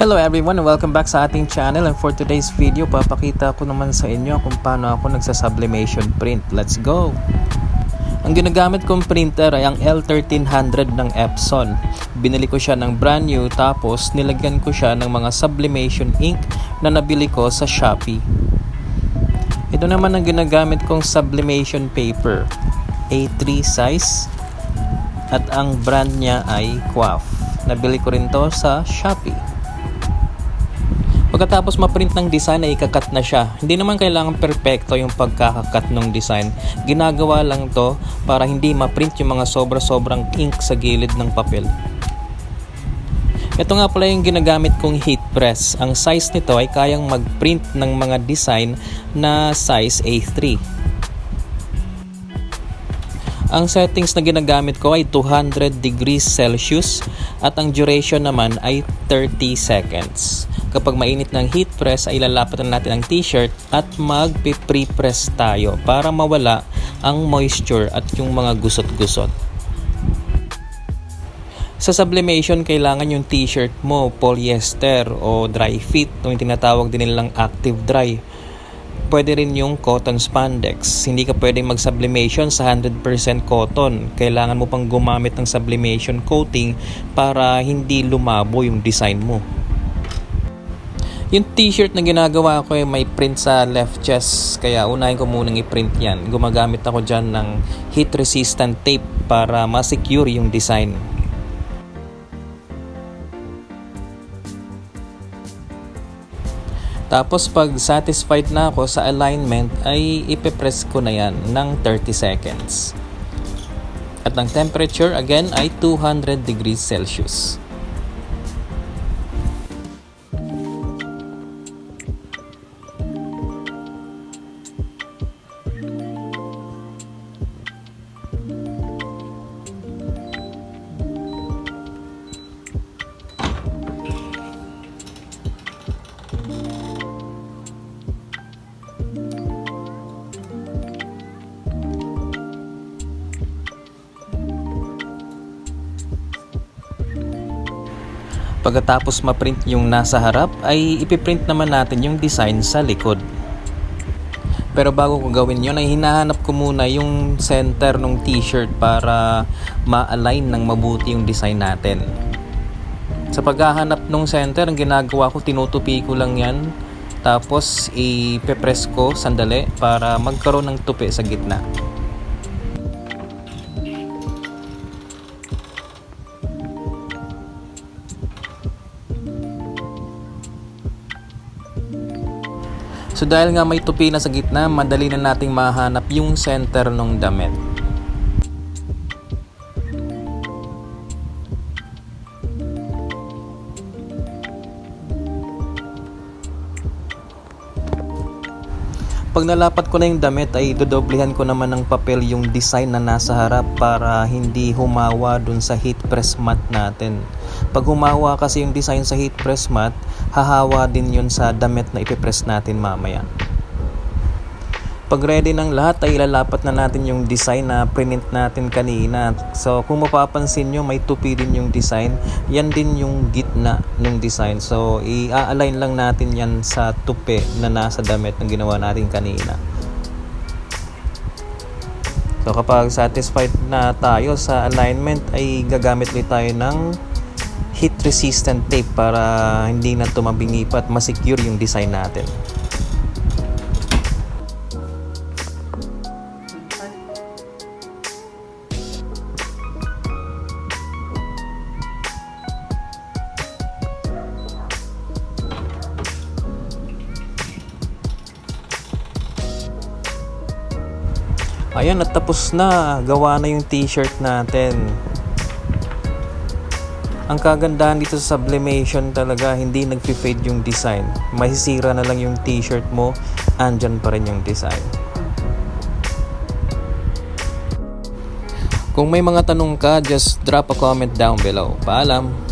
Hello everyone and welcome back sa ating channel, and for today's video papakita ko naman sa inyo kung paano ako nagsasublimation print. Let's go! Ang ginagamit kong printer ay ang L1300 ng Epson. Binili ko siya ng brand new, tapos nilagyan ko siya ng mga sublimation ink na nabili ko sa Shopee. Ito naman ang ginagamit kong sublimation paper, A3 size, at ang brand niya ay Quaff. Nabili ko rin to sa Shopee. Pagkatapos ma-print ng design ay ikakat na siya. Hindi naman kailangan perfecto yung pagkakakat ng design. Ginagawa lang to para hindi ma-print yung mga sobra-sobrang ink sa gilid ng papel. Ito nga pala yung ginagamit kong heat press. Ang size nito ay kayang mag-print ng mga design na size A3. Ang settings na ginagamit ko ay 200 degrees Celsius at ang duration naman ay 30 seconds. Kapag mainit ng heat press ay ilalapatan natin ang t-shirt at mag-pre-press tayo para mawala ang moisture at yung mga gusot-gusot. Sa sublimation, kailangan yung t-shirt mo polyester o dry fit, o yung tinatawag din nilang active dry. Pwede rin yung cotton spandex. Hindi ka pwedeng mag-sublimation sa 100% cotton. Kailangan mo pang gumamit ng sublimation coating para hindi lumabo yung design mo. Yung t-shirt na ginagawa ko ay may print sa left chest, kaya unahin ko munang i-print yan. Gumagamit ako dyan ng heat resistant tape para ma-secure yung design. Tapos pag satisfied na ako sa alignment ay ipipress ko na yan ng 30 seconds. At ang temperature again ay 200 degrees Celsius. Pagkatapos ma-print yung nasa harap, ay ipiprint naman natin yung design sa likod. Pero bago ko gawin yun, ay hinahanap ko muna yung center ng t-shirt para ma-align ng mabuti yung design natin. Sa paghahanap ng center, ang ginagawa ko, tinutupi ko lang yan. Tapos ipipress ko sandali para magkaroon ng tupi sa gitna. So dahil nga may tupi na sa gitna, madali na nating mahanap yung center ng damit. Pag nalapat ko na yung damit ay dodoblihan ko naman ng papel yung design na nasa harap para hindi humawa dun sa heat press mat natin. Pag humawa kasi yung design sa heat press mat, hahawa din yun sa damit na ipipress natin mamaya. Pag ready ng lahat ay ilalapat na natin yung design na print natin kanina. So kung mapapansin nyo, may tupi din yung design. Yan din yung gitna ng design. So i-align lang natin yan sa tupi na nasa damit na ginawa natin kanina. So kapag satisfied na tayo sa alignment ay gagamit ulit tayo ng heat resistant tape para hindi na tumabingi pa at masecure yung design natin. Ayan, at tapos na. Gawa na yung t-shirt natin. Ang kagandahan dito sa sublimation talaga, hindi nag-fade yung design. Masisira na lang yung t-shirt mo, andyan pa rin yung design. Kung may mga tanong ka, just drop a comment down below. Paalam!